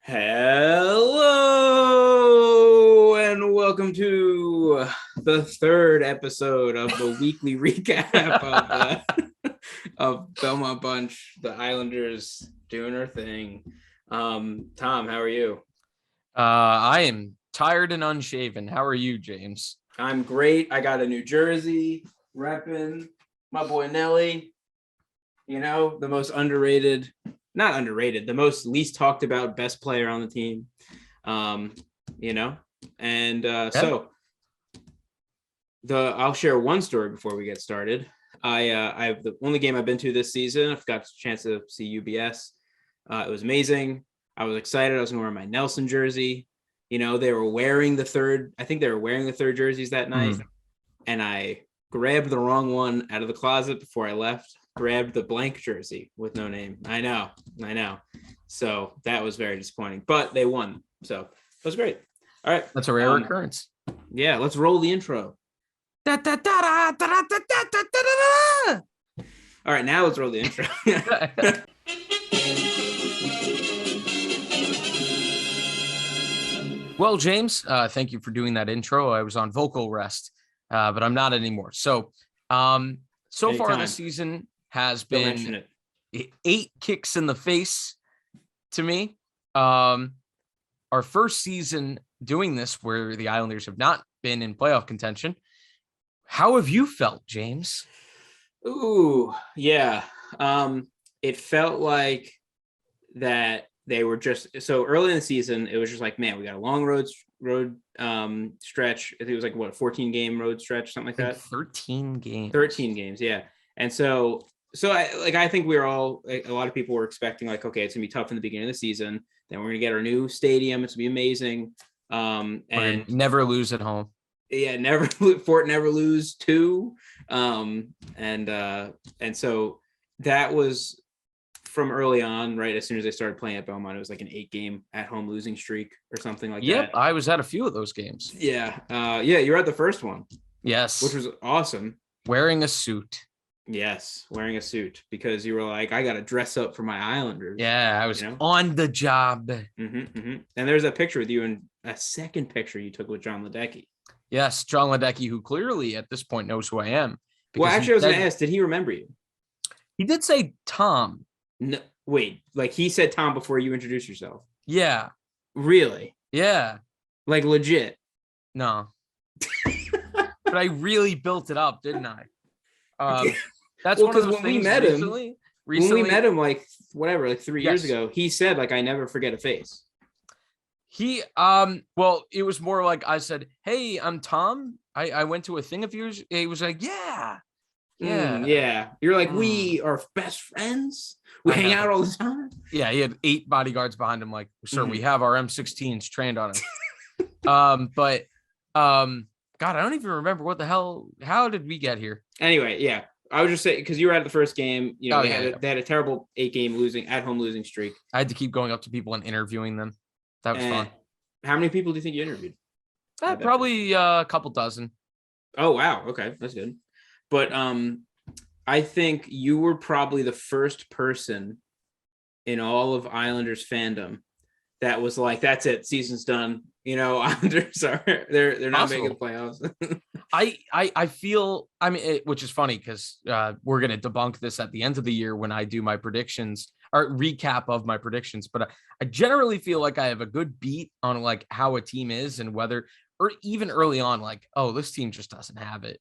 Hello and welcome to the third episode of the weekly recap of Belmont Bunch, the Islanders doing their thing. Tom, how are you? I am tired and unshaven. How are you, James? I'm great. I got a New Jersey repping my boy Nelly. You know, the most underrated, not underrated, the most least talked about best player on the team. So I'll share one story before we get started. I've the only game I've been to this season. I've got a chance to see UBS. It was amazing. I was excited. I was going to wear my Nelson jersey. You know, they were wearing the third. I think they were wearing the third jerseys that night, and I grabbed the wrong one out of the closet before I left. Grabbed the blank jersey with no name. I know. So that was very disappointing, but they won. So it was great. All right. That's a rare occurrence. Yeah. Let's roll the intro. All right. Now let's roll the intro. Well, James, thank you for doing that intro. I was on vocal rest, but I'm not anymore. So far this season has been 8 kicks in the face to me. Our first season doing this where the Islanders have not been in playoff contention. How have you felt, James? Ooh, yeah. It felt like that they were just so early in the season. It was just like, man, we got a long road stretch. I think it was like a 14-game road stretch, something like that. 13 games. 13 games, yeah. And so I think we were all, a lot of people were expecting like, okay, it's gonna be tough in the beginning of the season. Then we're gonna get our new stadium. It's gonna be amazing. And never lose at home. Yeah, Fort never lose 2. And so that was from early on, right? As soon as they started playing at Belmont, it was like an 8-game at home losing streak or something like that. Yep, I was at a few of those games. Yeah. You were at the first one. Yes. Which was awesome. Wearing a suit. Yes, wearing a suit because you were like, I got to dress up for my Islanders. Yeah, I was on the job. And there's a picture with you and a second picture you took with John Ledecky. Yes, John Ledecky, who clearly at this point knows who I am. Well, actually, I was going to ask, did he remember you? He did say Tom. No, wait, like he said Tom before you introduced yourself? Yeah. Really? Yeah. Like legit? No. But I really built it up, didn't I? That's one of those things recently, when we met him, like 3 years ago, he said like, I never forget a face. He, well, it was more like I said, hey, I'm Tom. I went to a thing of yours. He was like, yeah. You're like, we are best friends. We hang out all the time. Yeah, he had 8 bodyguards behind him. Like, sir, we have our M16s trained on him. God, I don't even remember what the hell. How did we get here? Anyway, yeah, I was just saying because you were at the first game. You know, they had a terrible 8-game at home losing streak. I had to keep going up to people and interviewing them. That was fun. How many people do you think you interviewed? Probably a couple dozen. Oh wow, okay, that's good. But I think you were probably the first person in all of Islanders fandom that was like, that's it, season's done. You know, Islanders they're not making the playoffs. I feel, I mean, which is funny because we're going to debunk this at the end of the year when I do my predictions or recap of my predictions. But I generally feel like I have a good beat on like how a team is and whether, or even early on, like, oh, this team just doesn't have it.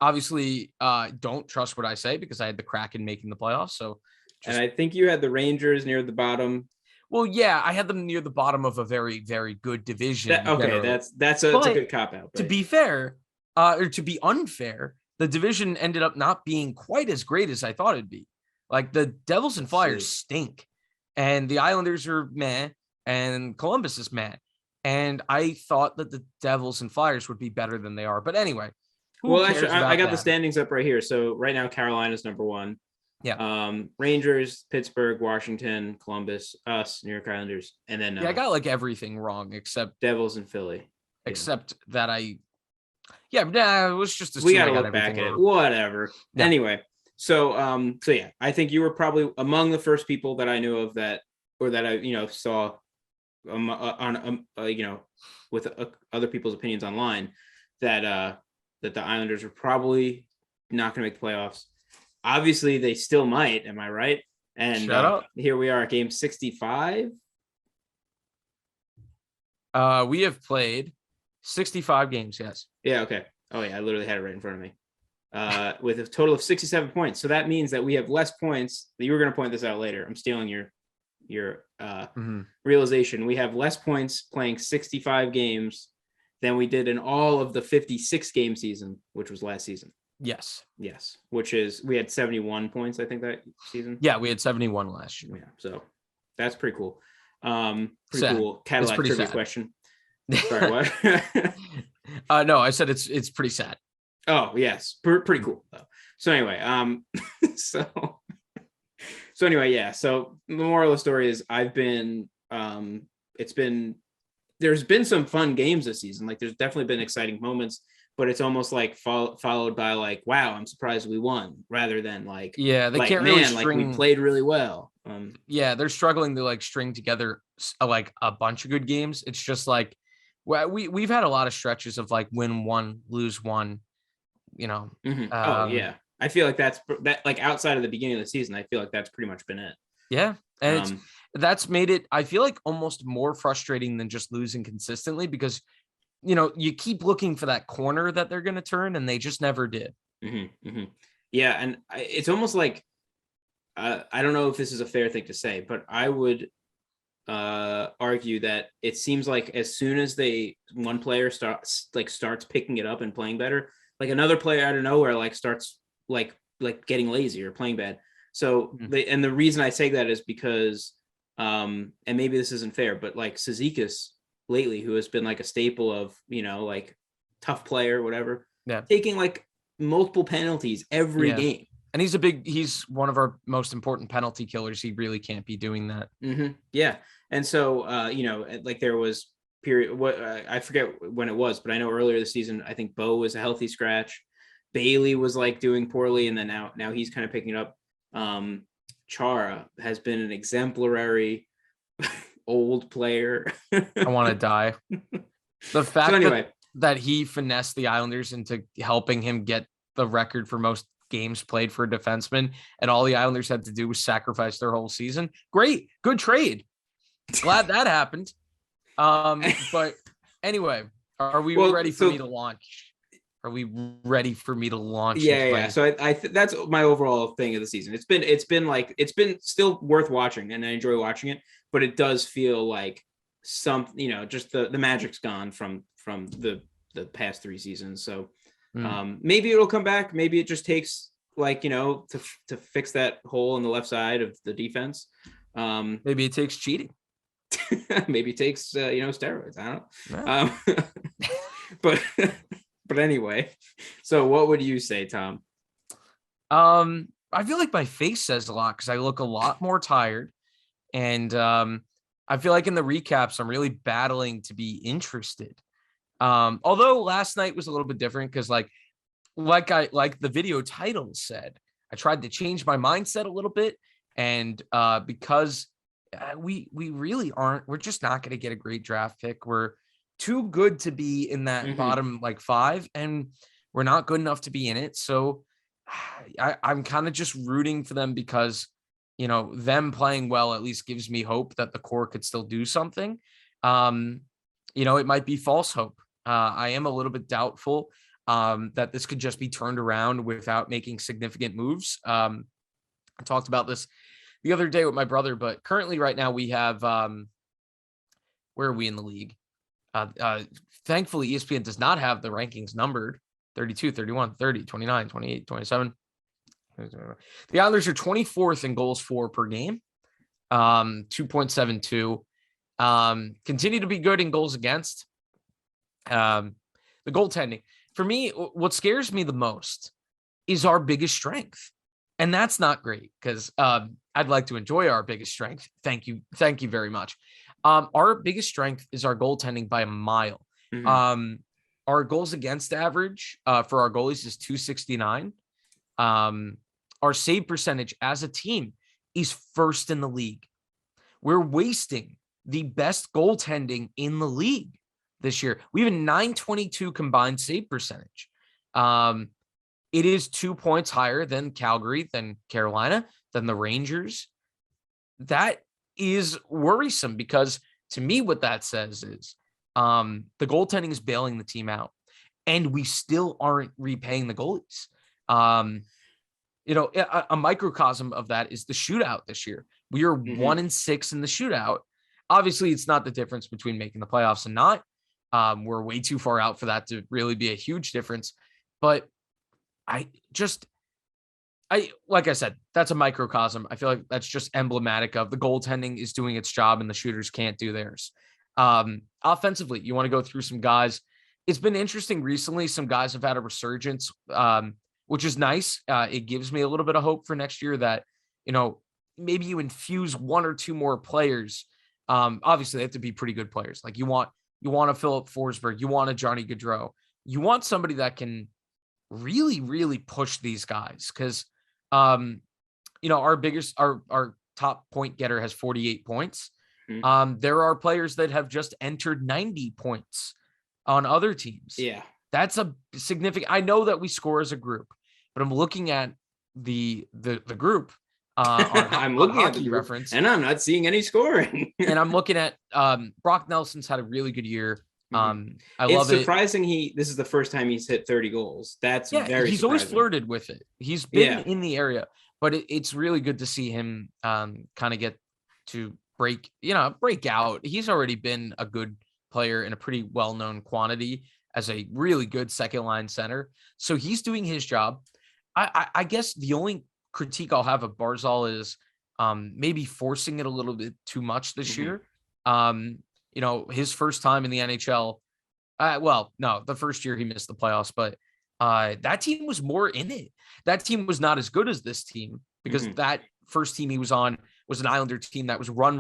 Obviously, don't trust what I say because I had the Kraken making the playoffs. So, and I think you had the Rangers near the bottom. Well, yeah, I had them near the bottom of a very, very good division. That's a good cop out. To be fair, or to be unfair, the division ended up not being quite as great as I thought it'd be. Like the Devils and Flyers stink, and the Islanders are meh, and Columbus is meh. And I thought that the Devils and Flyers would be better than they are. But anyway, well, actually, I got the standings up right here. So right now, Carolina's number 1. Yeah. Rangers, Pittsburgh, Washington, Columbus, us, New York Islanders, and then I got like everything wrong except Devils and Philly. Except that it was just we gotta look back at it. Whatever. Yeah. Anyway, so yeah, I think you were probably among the first people that I knew of that or that I, saw on with other people's opinions online, that that the Islanders are probably not going to make the playoffs. Obviously, they still might. Am I right? And Shut up. Here we are at game 65. We have played 65 games. Yes. Yeah. Okay. Oh yeah, I literally had it right in front of me. With a total of 67 points. So that means that we have less points. You were going to point this out later. I'm stealing your realization. We have less points playing 65 games than we did in all of the 56 game season, which was last season. Yes. Which is, we had 71 points, I think, that season. Yeah, we had 71 last year. Yeah, so that's pretty cool. Pretty sad. Cool Cadillac pretty trivia sad. Question. Sorry, what? No, I said it's pretty sad. Oh yes, pretty cool though. So anyway, so anyway, yeah. So the moral of the story is there's been some fun games this season. Like there's definitely been exciting moments, but it's almost like followed by like, wow, I'm surprised we won, rather than like, yeah, they like, can't man, really string. Like we played really well. Yeah, they're struggling to like string together like a bunch of good games. It's just like, well, we've had a lot of stretches of like win one, lose one. Oh yeah, I feel like that like outside of the beginning of the season, I feel like that's pretty much been it. Yeah, and that's made it, I feel like, almost more frustrating than just losing consistently, because you keep looking for that corner that they're going to turn, and they just never did. Yeah, and it's almost like I don't know if this is a fair thing to say, but I would argue that it seems like as soon as one player starts picking it up and playing better, like another player out of nowhere like starts like getting lazy or playing bad. So and the reason I say that is because and maybe this isn't fair, but like Cizikas lately, who has been like a staple of like tough player, whatever, taking like multiple penalties every game. And he's one of our most important penalty killers. He really can't be doing that. Yeah. And so, like there was I forget when it was, but I know earlier this season, I think Bo was a healthy scratch. Bailey was like doing poorly. And then now he's kind of picking it up. Chara has been an exemplary old player. I want to die. The fact that he finessed the Islanders into helping him get the record for most games played for a defenseman, and all the Islanders had to do was sacrifice their whole season. Great, good trade. Glad that happened. But anyway, are we ready for me to launch? Are we ready for me to launch? Yeah. So I that's my overall thing of the season. It's been still worth watching, and I enjoy watching it, but it does feel like just the magic's gone from the past 3 seasons. So maybe it'll come back. Maybe it just takes to fix that hole in the left side of the defense. Maybe it takes cheating. Maybe it takes steroids. I don't know. But anyway, so what would you say, Tom? I feel like my face says a lot because I look a lot more tired, and I feel like in the recaps I'm really battling to be interested. Although last night was a little bit different because like the video title said, I tried to change my mindset a little bit, and because we really we're just not going to get a great draft pick. We're too good to be in that bottom 5, and we're not good enough to be in it. So I'm kind of just rooting for them because them playing well at least gives me hope that the core could still do something. It might be false hope. I am a little bit doubtful that this could just be turned around without making significant moves. I talked about this the other day with my brother, but currently right now we have, where are we in the league? Thankfully, ESPN does not have the rankings numbered: 32, 31, 30, 29, 28, 27. The Islanders are 24th in goals for per game, 2.72. Continue to be good in goals against. The goaltending, for me, what scares me the most is our biggest strength. And that's not great because I'd like to enjoy our biggest strength. Thank you very much. Our biggest strength is our goaltending by a mile. Our goals against average for our goalies is 269. Our save percentage as a team is first in the league. we're wasting the best goaltending in the league this year. We have a 922 combined save percentage. It is 2 points higher than Calgary, than Carolina, than the Rangers. That is worrisome because to me, what that says is the goaltending is bailing the team out and we still aren't repaying the goalies. A microcosm of that is the shootout this year. We are 1-6 in the shootout. Obviously, it's not the difference between making the playoffs and not. We're way too far out for that to really be a huge difference. But like I said, that's a microcosm. I feel like that's just emblematic of the goaltending is doing its job and the shooters can't do theirs. Offensively, you want to go through some guys. It's been interesting recently. Some guys have had a resurgence, which is nice. It gives me a little bit of hope for next year that, maybe you infuse 1 or 2 more players. Obviously they have to be pretty good players. Like you want a Philip Forsberg, you want a Johnny Gaudreau, you want somebody that can really, really push these guys. Cause, our top point getter has 48 points. There are players that have just entered 90 points on other teams. Yeah. That's a significant, I know that we score as a group, but I'm looking at the group, I'm looking at the reference and I'm not seeing any scoring. and I'm looking at, Brock Nelson's had a really good year. It's surprising this is the first time he's hit 30 goals. That's very he's surprising. Always flirted with it. He's been in the area, but it's really good to see him kind of get to break out. He's already been a good player in a pretty well-known quantity as a really good second line center. So he's doing his job. I guess the only critique I'll have of Barzal is maybe forcing it a little bit too much this year. His first time in the NHL. The first year he missed the playoffs, but that team was more in it. That team was not as good as this team because that first team he was on was an Islander team that was run,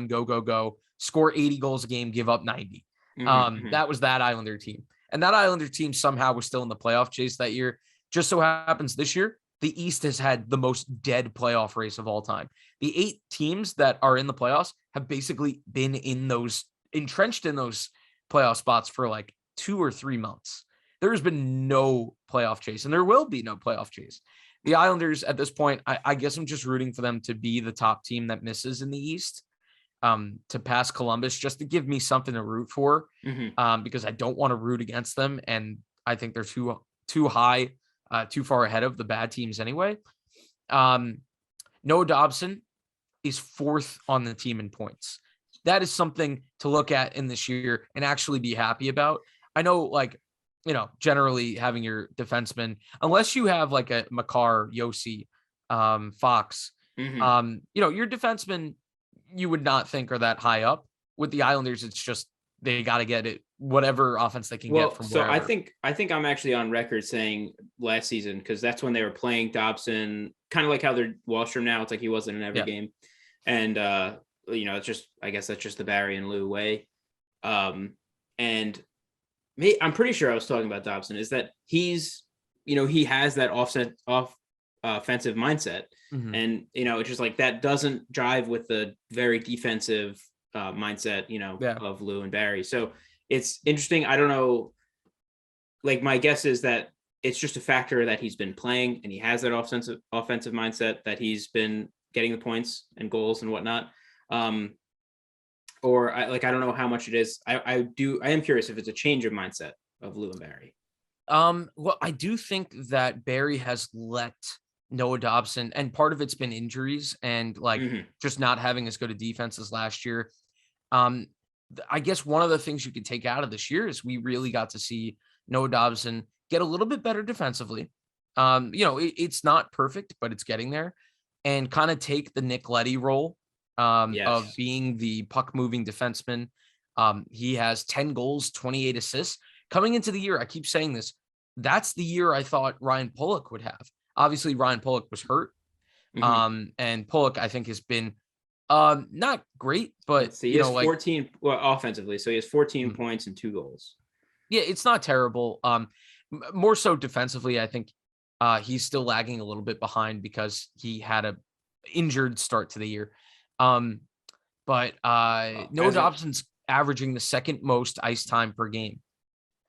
go, go, go, score 80 goals a game, give up 90. That was that Islander team. And that Islander team somehow was still in the playoff chase that year. Just so happens this year, the East has had the most dead playoff race of all time. The 8 teams that are in the playoffs have basically been entrenched in those playoff spots for like 2 or 3 months. There has been no playoff chase, and there will be no playoff chase. The Islanders at this point, I guess I'm just rooting for them to be the top team that misses in the East, to pass Columbus, just to give me something to root for, because I don't want to root against them, and I think they're too high, too far ahead of the bad teams anyway. Noah Dobson is 4th on the team in points. That is something to look at in this year and actually be happy about. I know, generally having your defenseman, unless you have like a Makar, Yossi, Fox, your defensemen, you would not think are that high up. With the Islanders, it's just they got to get it, whatever offense they can get from wherever. I think I'm actually on record saying last season, because that's when they were playing Dobson, kind of like how they're Wallstrom now. It's like he wasn't in every game. And, it's just, I guess that's just the Barry and Lou way. And I'm pretty sure I was talking about Dobson, is that he's, he has that offensive mindset. And, it's just like that doesn't jive with the very defensive mindset, of Lou and Barry. So it's interesting. I don't know. Like, my guess is that it's just a factor that he's been playing and he has that offensive mindset, that he's been getting the points and goals and whatnot. Or I don't know how much it is. I am curious if it's a change of mindset of Lou and Barry. Well, I do think that Barry has let Noah Dobson, and part of it's been injuries and just not having as good a defense as last year. I guess one of the things you could take out of this year is we really got to see Noah Dobson get a little bit better defensively. It's not perfect, but it's getting there, and kind of take the Nick Leddy role of being the puck moving defenseman. He has 10 goals, 28 assists coming into the year. I keep saying this. That's the year I thought Ryan Pulock would have. Obviously, Ryan Pulock was hurt. And Pulock, I think, has been not great, but he has 14 offensively. So he has 14 points and 2 goals. Yeah, it's not terrible. More so defensively, I think he's still lagging a little bit behind because he had a injured start to the year. But but Noah Dobson's averaging the second most ice time per game,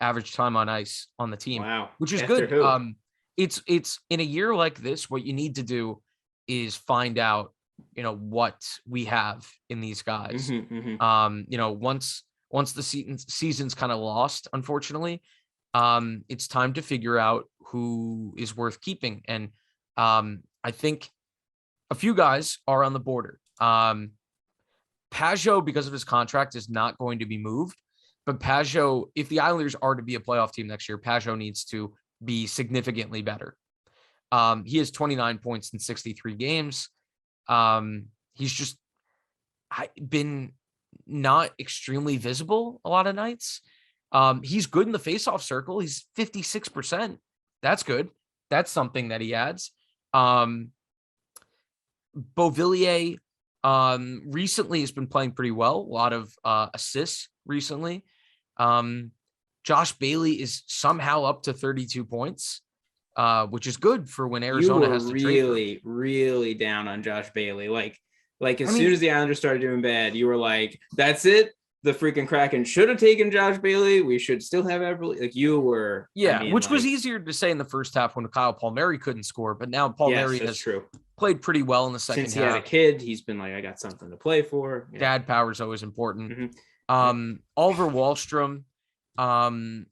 average time on ice on the team. Wow. Which is good. It's in a year like this, what you need to do is find out, what we have in these guys. Once the season's kind of lost, unfortunately, it's time to figure out who is worth keeping. And I think a few guys are on the border. Pajot, because of his contract, is not going to be moved. But Pajot, if the Islanders are to be a playoff team next year, Pajot needs to be significantly better. He has 29 points in 63 games. He's just been not extremely visible a lot of nights. He's good in the faceoff circle. He's 56%. That's good. That's something that he adds. Beauvillier recently has been playing pretty well. A lot of assists recently. Josh Bailey is somehow up to 32 points, which is good for when Arizona has to trade. Really down on Josh Bailey. Like soon as the Islanders started doing bad, you were like, that's it. The freaking Kraken should have taken Josh Bailey. We should still have Everly. Like you were. Yeah, which was easier to say in the first half when Kyle Palmieri couldn't score, but now Palmieri has played pretty well in the second half. Since he had a kid, he's been like, I got something to play for. Yeah. Dad power is always important. Oliver Wahlstrom.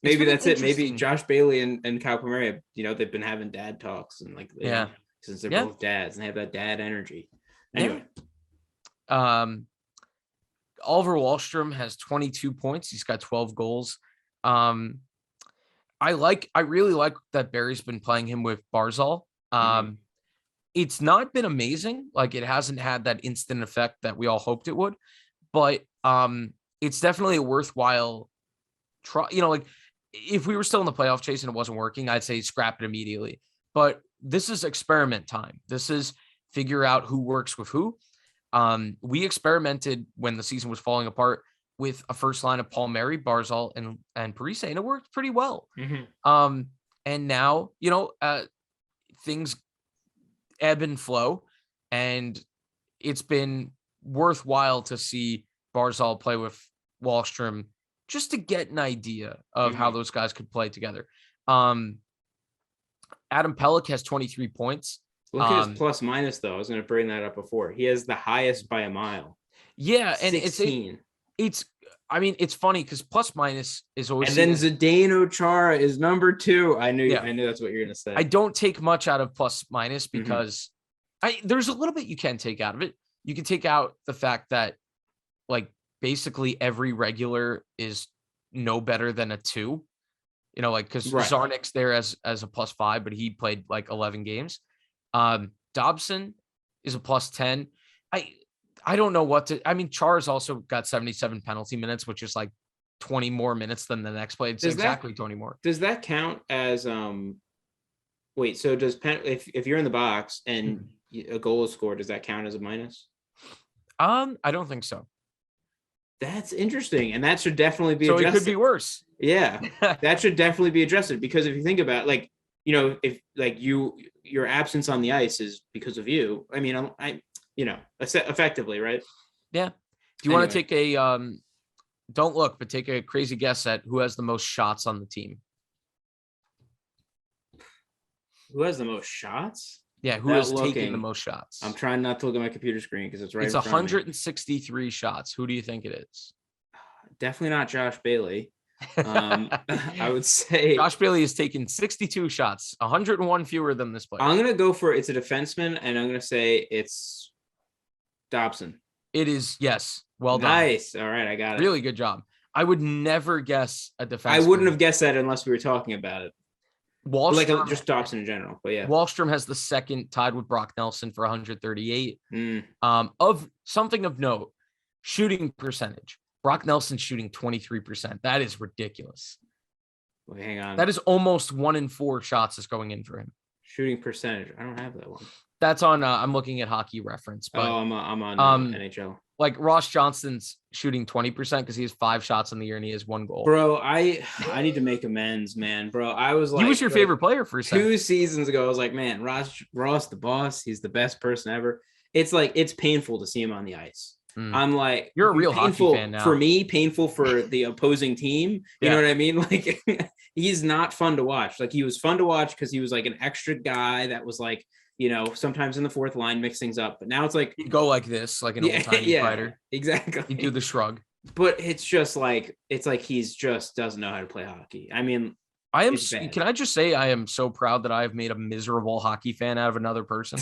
Maybe that's it. Maybe Josh Bailey and Kyle Palmieri, they've been having dad talks and since they're both dads and they have that dad energy. Anyway. Oliver Wahlstrom has 22 points. He's got 12 goals. I really like that Barry's been playing him with Barzal. It's not been amazing. Like it hasn't had that instant effect that we all hoped it would, but it's definitely a worthwhile try. If we were still in the playoff chase and it wasn't working, I'd say scrap it immediately. But this is experiment time. This is figure out who works with who. We experimented when the season was falling apart with a first line of Palmieri, Barzal, and Parise, and it worked pretty well. And now, things ebb and flow, and it's been worthwhile to see Barzal play with Wahlstrom just to get an idea of how those guys could play together. Adam Pelech has 23 points. Look at his plus minus, though. I was going to bring that up before. He has the highest by a mile. Yeah, and 16. it's funny because plus minus is always. And then Zdeno Chara is number 2. I knew that's what you're going to say. I don't take much out of plus minus because there's a little bit you can take out of it. You can take out the fact that basically every regular is no better than a 2. Because Zarnik's there as a +5, but he played 11 games. Dobson is a +10. I don't know what to. I mean, Char's also got 77 penalty minutes, which is 20 more minutes than the next play. It's exactly 20 more. Does that count as wait? So does if you're in the box and a goal is scored, does that count as a minus? I don't think so. That's interesting, and that should definitely be adjusted. It could be worse. Yeah, that should definitely be adjusted because if you think about if your absence on the ice is because of you. I mean, effectively, right? Yeah. Do you want to take a don't look, but take a crazy guess at who has the most shots on the team? Who has the most shots? Yeah, who is taking the most shots? I'm trying not to look at my computer screen because it's right. It's 163 shots. Who do you think it is? Definitely not Josh Bailey. I would say Josh Bailey has taken 62 shots, 101 fewer than this player. I'm gonna go for it's a defenseman, and I'm gonna say it's Dobson. It is, yes. Well done. Nice. All right, I got it. Really good job. I would never guess a defenseman. I wouldn't have guessed that unless we were talking about it. Wallstrom, just Dobson in general, but yeah. Wallstrom has the second, tied with Brock Nelson for 138. Of something of note, shooting percentage. Brock Nelson's shooting 23%. That is ridiculous. Wait, hang on. That is almost 1 in 4 shots is going in for him. Shooting percentage. I don't have that one. That's on. I'm looking at Hockey Reference. But, I'm on NHL. Ross Johnston's shooting 20% because he has 5 shots in the year and he has 1 goal. Bro, I need to make amends, man. Bro, I was he was your favorite player for a second. 2 seasons ago. I was like, man, Ross the boss. He's the best person ever. It's it's painful to see him on the ice. I'm like, you're a real hockey painful fan now. for me, painful for the opposing team. You know what I mean? Like, he's not fun to watch. Like, he was fun to watch because he was like an extra guy that was like, sometimes in the fourth line mix things up. But now it's like, he'd go like this, like an old-timey fighter. Exactly. He'd do the shrug. But it's just like, he's just doesn't know how to play hockey. I mean, can I just say I am so proud that I have made a miserable hockey fan out of another person?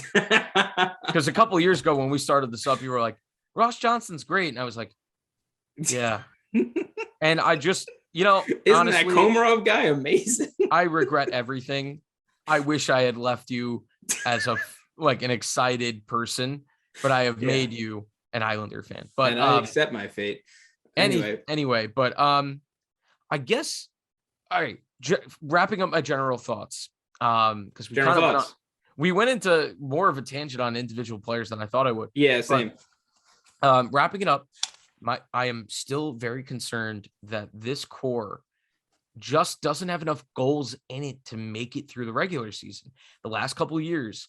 Because a couple of years ago when we started this up, you were like, Ross Johnson's great. And I was like, yeah. And I just, isn't honestly, that Komarov guy amazing? I regret everything. I wish I had left you as an excited person, but I have made you an Islander fan. But and I accept my fate. Anyway, but I guess, all right, wrapping up my general thoughts. Because we went into more of a tangent on individual players than I thought I would. Yeah, same. But, wrapping it up, I am still very concerned that this core just doesn't have enough goals in it to make it through the regular season. The last couple of years,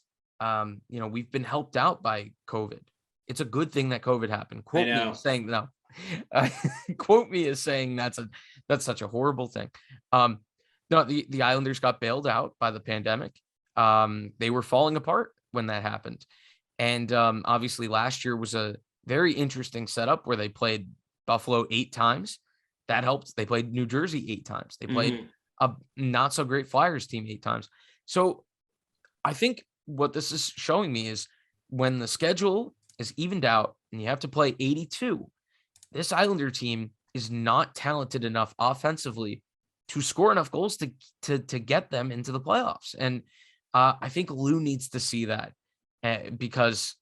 we've been helped out by COVID. It's a good thing that COVID happened. Quote me as saying no. Quote me as saying that's such a horrible thing. No, the Islanders got bailed out by the pandemic. They were falling apart when that happened. And obviously last year was a very interesting setup where they played Buffalo 8 times. That helped. They played New Jersey 8 times. They played a not so great Flyers team 8 times. So I think what this is showing me is when the schedule is evened out and you have to play 82, this Islander team is not talented enough offensively to score enough goals to get them into the playoffs. And I think Lou needs to see that because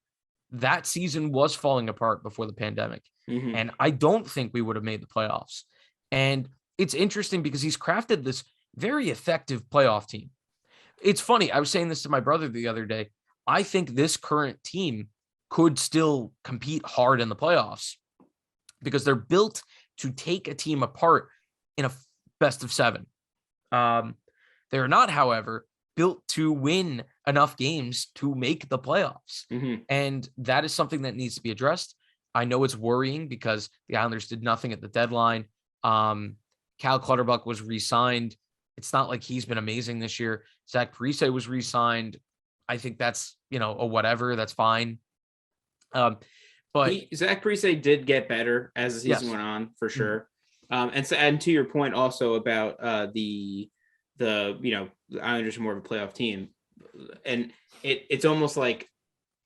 that season was falling apart before the pandemic. And I don't think we would have made the playoffs. And it's interesting because he's crafted this very effective playoff team. It's funny. I was saying this to my brother the other day. I think this current team could still compete hard in the playoffs because they're built to take a team apart in a best of 7. They're not, however, built to win enough games to make the playoffs. And that is something that needs to be addressed. I know it's worrying because the Islanders did nothing at the deadline. Cal Clutterbuck was re-signed. It's not like he's been amazing this year. Zach Parise was re-signed. I think that's, a whatever. That's fine. But Zach Parise did get better as the season went on, for sure. And to your point also about the Islanders are more of a playoff team, and it's almost like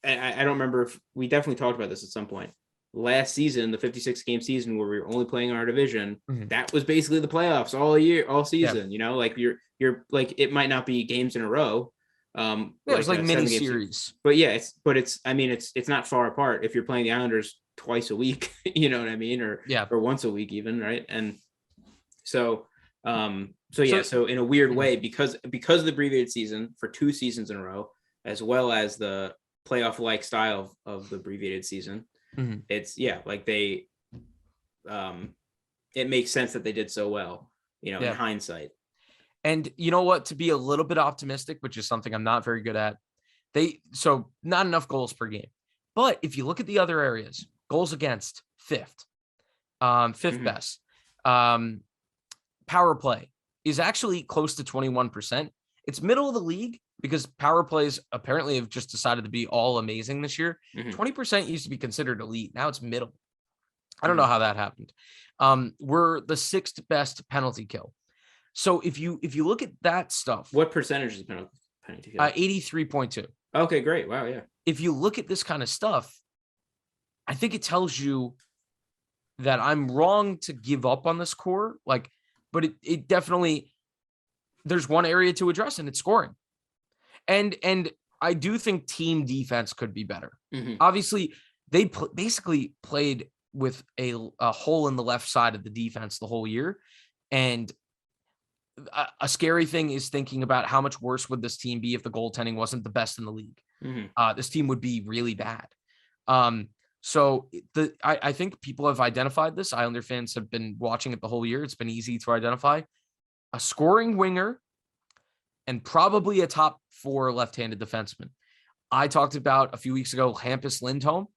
I don't remember if we definitely talked about this at some point. Last season, the 56 game season where we were only playing our division, that was basically the playoffs all season. Like you're like, it might not be games in a row. It was like mini series, but it's not far apart if you're playing the Islanders twice a week, you know what I mean? Or once a week even. Right. And so in a weird way, because of the abbreviated season for 2 seasons in a row, as well as the playoff like style of the abbreviated season, it's they it makes sense that they did so well, in hindsight. And you know what, to be a little bit optimistic, which is something I'm not very good at, not enough goals per game. But if you look at the other areas, goals against, 5th best. Power play is actually close to 21%. It's middle of the league because power plays apparently have just decided to be all amazing this year. 20% used to be considered elite. Now it's middle. I don't know how that happened. We're the 6th best penalty kill. So if you look at that stuff, what percentage is the penalty kill? 83.2. Okay, great. Wow, yeah. If you look at this kind of stuff, I think it tells you that I'm wrong to give up on this core. But it definitely, there's one area to address, and it's scoring. And I do think team defense could be better. Obviously, they basically played with a hole in the left side of the defense the whole year. And a scary thing is thinking about how much worse would this team be if the goaltending wasn't the best in the league. This team would be really bad. So I think people have identified this. Islander fans have been watching it the whole year. It's been easy to identify a scoring winger and probably a top 4 left-handed defenseman. I talked about a few weeks ago, Hampus Lindholm.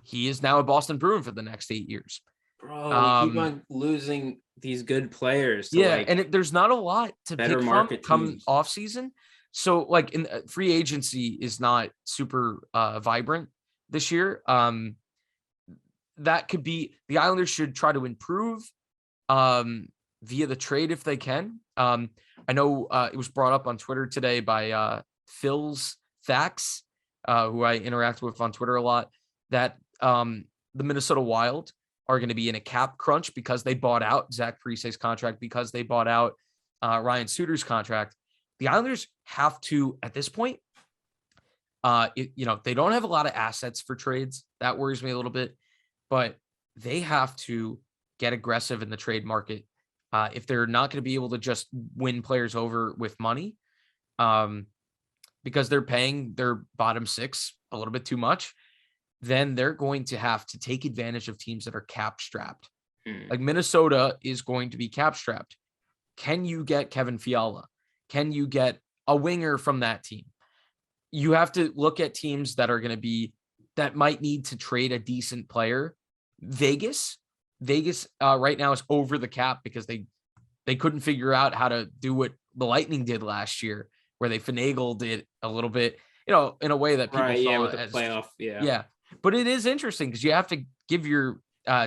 he is now a Boston Bruin for the next 8 years. Bro, we keep on losing these good players to there's not a lot to pick from come off season. So like in free agency is not super vibrant this year. That could be the Islanders should try to improve via the trade if they can. I know it was brought up on Twitter today by Phil's Thax, who I interact with on Twitter a lot, that the Minnesota Wild are going to be in a cap crunch because they bought out Zach Parise's contract, because they bought out Ryan Suter's contract. The Islanders have to, at this point, they don't have a lot of assets for trades. That worries me a little bit, but they have to get aggressive in the trade market if they're not going to be able to just win players over with money, because they're paying their bottom six a little bit too much. Then they're going to have to take advantage of teams that are cap strapped. Like Minnesota is going to be cap strapped. Can you get Kevin Fiala? Can you get a winger from that team? You have to look at teams that are going to be, that might need to trade a decent player. Vegas right now is over the cap because they couldn't figure out how to do what the Lightning did last year, where they finagled it a little bit, in a way that people saw with the playoff. Yeah. But it is interesting because you have to give your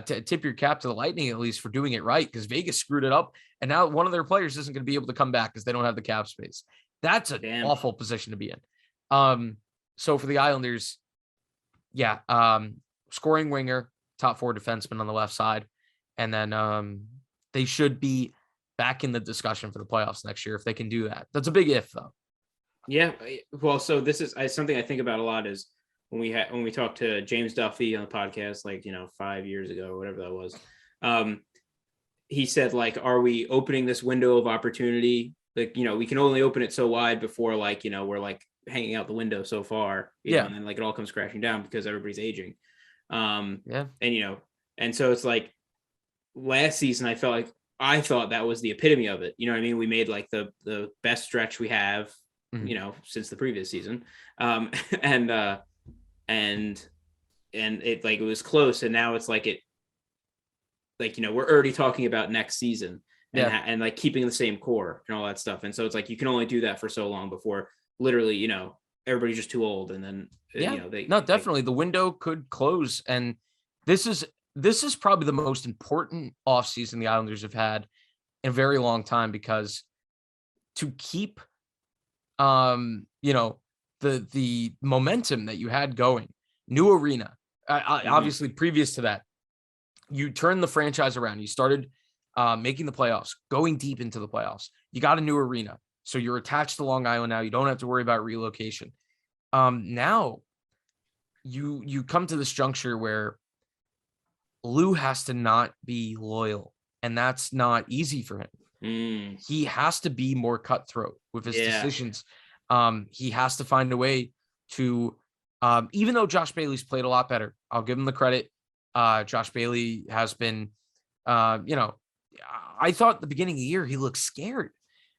tip your cap to the Lightning at least for doing it right, because Vegas screwed it up, and now one of their players isn't going to be able to come back because they don't have the cap space. That's an awful position to be in. So for the Islanders, scoring winger, top four defenseman on the left side, and then they should be back in the discussion for the playoffs next year if they can do that. That's a big if, though. Yeah, well, so this is something I think about a lot is when we talked to James Duffy on the podcast, 5 years ago or whatever that was. He said, are we opening this window of opportunity? We can only open it so wide before we're hanging out the window so far, you know, and then it all comes crashing down because everybody's aging. And so it's last season, I thought that was the epitome of it. You know what I mean? We made the best stretch we have, since the previous season. And it it was close, and now it's we're already talking about next season and keeping the same core and all that stuff. And so it's you can only do that for so long before literally, everybody's just too old. And then, definitely the window could close. And this is probably the most important offseason the Islanders have had in a very long time, because to keep, the momentum that you had going, new arena, obviously previous to that, you turned the franchise around. You started making the playoffs, going deep into the playoffs. You got a new arena. So you're attached to Long Island now. You don't have to worry about relocation. Now you come to this juncture where Lou has to not be loyal, and that's not easy for him. He has to be more cutthroat with his decisions. He has to find a way to, even though Josh Bailey's played a lot better, I'll give him the credit. Josh Bailey has been, I thought at the beginning of the year, he looked scared.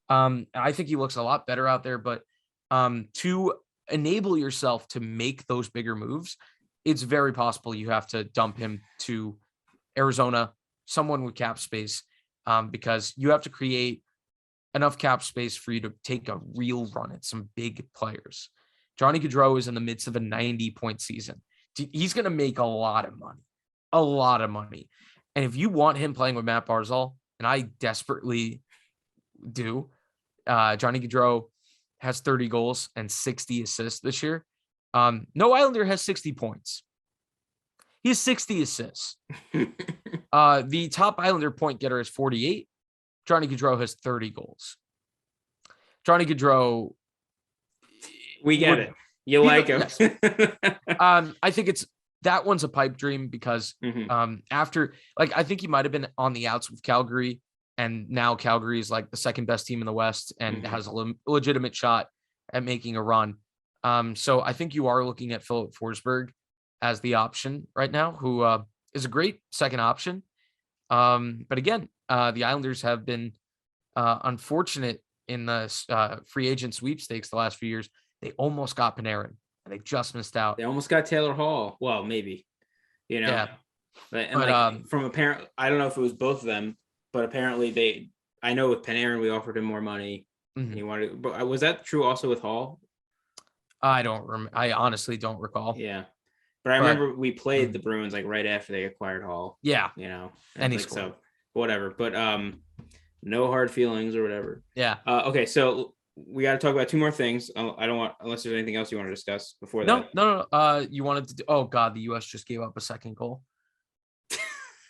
I think he looks a lot better out there, but to enable yourself to make those bigger moves, it's very possible you have to dump him to Arizona, someone with cap space, because you have to create enough cap space for you to take a real run at some big players. Johnny Gaudreau is in the midst of a 90-point season. He's going to make a lot of money. And if you want him playing with Matt Barzal, and I desperately do, Johnny Gaudreau has 30 goals and 60 assists this year. No Islander has 60 points. He has 60 assists. The top Islander point getter is 48. Johnny Gaudreau has 30 goals. Johnny Gaudreau, we get it. You like him. Yes. I think that one's a pipe dream because after, I think he might have been on the outs with Calgary, and now Calgary is the second best team in the West and has a legitimate shot at making a run. So I think you are looking at Philip Forsberg as the option right now, who is a great second option. But again, the Islanders have been unfortunate in the free agent sweepstakes the last few years. They almost got Panarin, and they just missed out. They almost got Taylor Hall. Well, maybe. you know. Yeah. And like from a parent, I don't know if it was both of them, but apparently I know with Panarin we offered him more money. And he wanted, but was that true also with Hall? I honestly don't recall. Yeah. But I remember we played the Bruins like right after they acquired Hall. Yeah. You know, and like, so whatever. But no hard feelings or whatever. Yeah. Okay, so we got to talk about two more things. I don't want, unless there's anything else you want to discuss before that. No. You wanted to do, oh God, the US just gave up a second goal.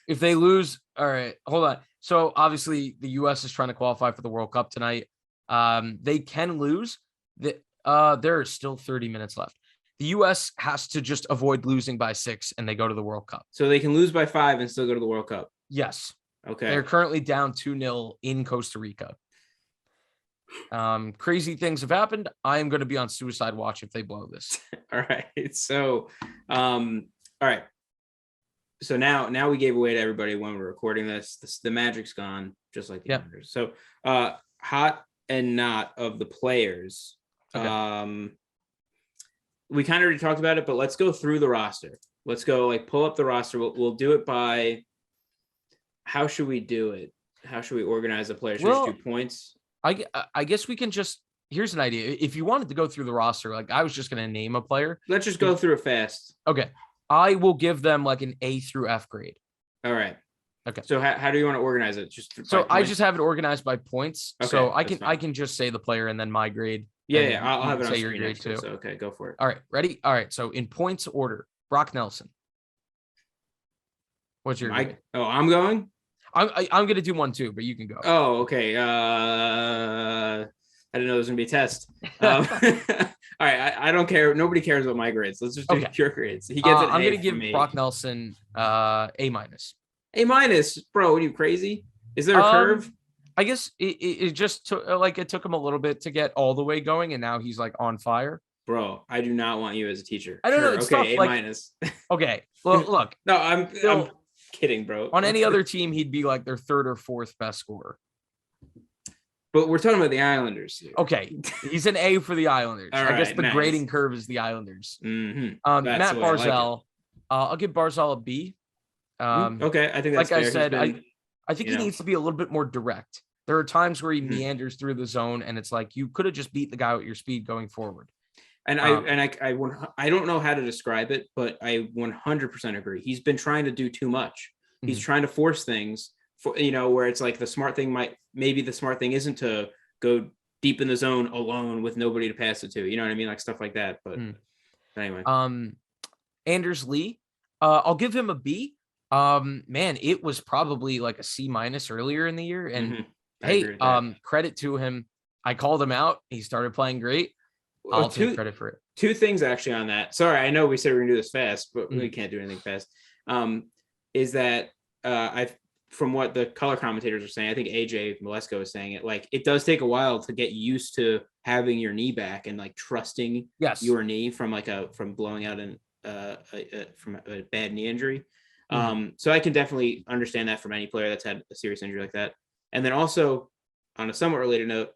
If they lose, all right, hold on. So obviously the US is trying to qualify for the World Cup tonight. They can lose. There are still 30 minutes left. The US has to just avoid losing by 6 and they go to the World Cup. So they can lose by 5 and still go to the World Cup. Yes. Okay. They're currently down 2-0 in Costa Rica. Crazy things have happened. I am going to be on suicide watch if they blow this. All right. So, all right. So now we gave away to everybody when we're recording this. The magic's gone, just like the others. So, hot and not of the players. Okay. We kind of already talked about it, but let's go through the roster. Let's go like pull up the roster. We'll do it by, how should we do it? How should we organize the players? Should we do points? I guess we can just, here's an idea. If you wanted to go through the roster, like I was just going to name a player. Let's just go through it fast. Okay. I will give them like an A through F grade. All right. Okay. So how do you want to organize it? I just have it organized by points. Okay, so I can just say the player and then my grade. Yeah. I'll have it on your grade too. So, okay, go for it. All right. Ready? All right. So in points order, Brock Nelson. What's your grade? Oh, I'm going? I'm going to do one too, but you can go. Oh, okay. I didn't know there was going to be a test. All right. I don't care. Nobody cares about my grades. Let's just do your grades. He gets it. I'm going to give Brock Nelson A-. A-, bro. What are you, crazy? Is there a curve? I guess it just took him a little bit to get all the way going, and now he's like on fire. Bro, I do not want you as a teacher. I don't know. It's okay, tough. A-. Okay. Well, look. No, I'm kidding, bro. On any other team, he'd be like their third or fourth best scorer. But we're talking about the Islanders here. Okay, he's an A for the Islanders. Right, I guess the grading curve is the Islanders. Mm-hmm. Matt Barzal, I'll give Barzal a B. Okay, I think that's like fair. I said. I think he needs to be a little bit more direct. There are times where he meanders through the zone, and it's like you could have just beat the guy with your speed going forward. And I don't know how to describe it, but I 100% agree. He's been trying to do too much. He's trying to force things for, where it's like the smart thing isn't to go deep in the zone alone with nobody to pass it to. You know what I mean? Like stuff like that. But anyway. Anders Lee, I'll give him a B. Man, it was probably like a C- earlier in the year. And credit to him. I called him out. He started playing great. I'll take credit for it. Two things actually on that. Sorry, I know we said we're gonna do this fast, but we can't do anything fast. Is that from what the color commentators are saying, I think AJ Malesko is saying it, like it does take a while to get used to having your knee back and like trusting your knee from blowing out from a bad knee injury. So I can definitely understand that from any player that's had a serious injury like that. And then also on a somewhat related note,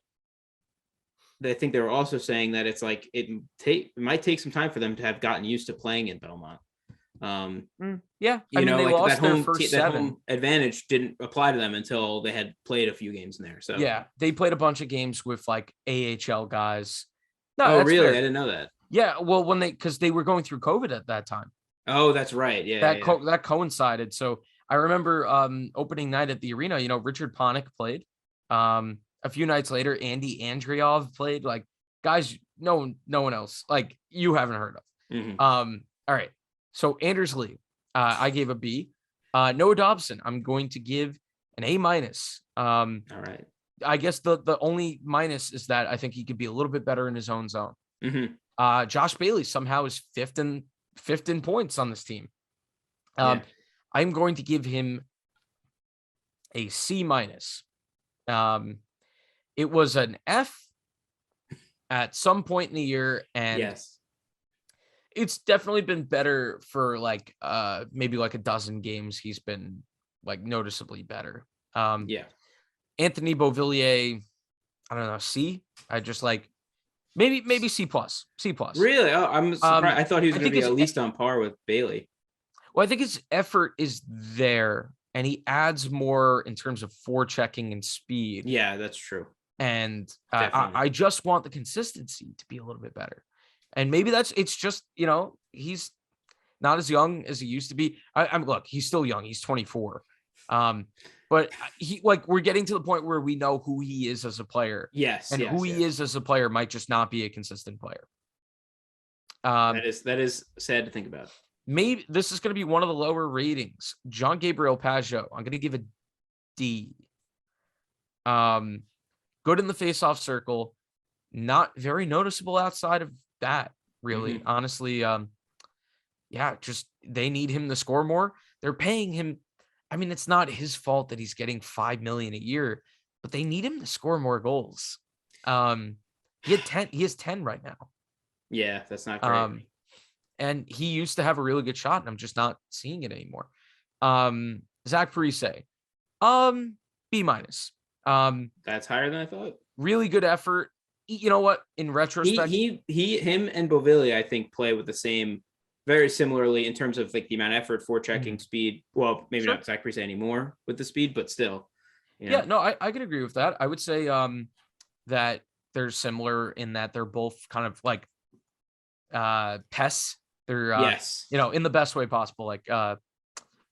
I think they were also saying that it's like it might take some time for them to have gotten used to playing in Belmont. Yeah, they lost their first 7. Home advantage didn't apply to them until they had played a few games in there. So yeah, they played a bunch of games with like AHL guys. No, oh really? Fair. I didn't know that. Yeah, well, because they were going through COVID at that time. Oh, that's right. Yeah, that coincided. So I remember opening night at the arena. Richard Panik played. A few nights later, Andy Andreov played. Like guys, no one else like you haven't heard of. All right. So Anders Lee, I gave a B. Noah Dobson, I'm going to give an A-. All right. I guess the only minus is that I think he could be a little bit better in his own zone. Josh Bailey somehow is fifth in points on this team. I'm going to give him a C-. It was an F at some point in the year, and it's definitely been better for like maybe like a dozen games. He's been like noticeably better. Anthony Beauvillier, I don't know, C. I just like maybe C+. C+. Really? Oh, I'm surprised. I thought he was going to be at least on par with Bailey. Well, I think his effort is there, and he adds more in terms of forechecking and speed. Yeah, that's true. And I just want the consistency to be a little bit better. And maybe it's just, he's not as young as he used to be. I'm look, he's still young. He's 24. But we're getting to the point where we know who he is as a player. Yes. And who he is as a player might just not be a consistent player. That is sad to think about. Maybe this is going to be one of the lower ratings. John Gabriel Pajot, I'm going to give a D. Good in the face-off circle, not very noticeable outside of that, really. Mm-hmm. Honestly, just they need him to score more. They're paying him. I mean, it's not his fault that he's getting $5 million a year, but they need him to score more goals. He has 10 right now. Yeah, that's not great. And he used to have a really good shot, and I'm just not seeing it anymore. Zach Parise, B-. That's higher than I thought. Really good effort. You know what? In retrospect, him and Bovilli, I think, play with the same, very similarly in terms of like the amount of effort, forechecking, speed. Well, maybe not Zach Parise anymore with the speed, but still. Yeah, no, I can agree with that. I would say that they're similar in that they're both kind of like pests. They're in the best way possible. Like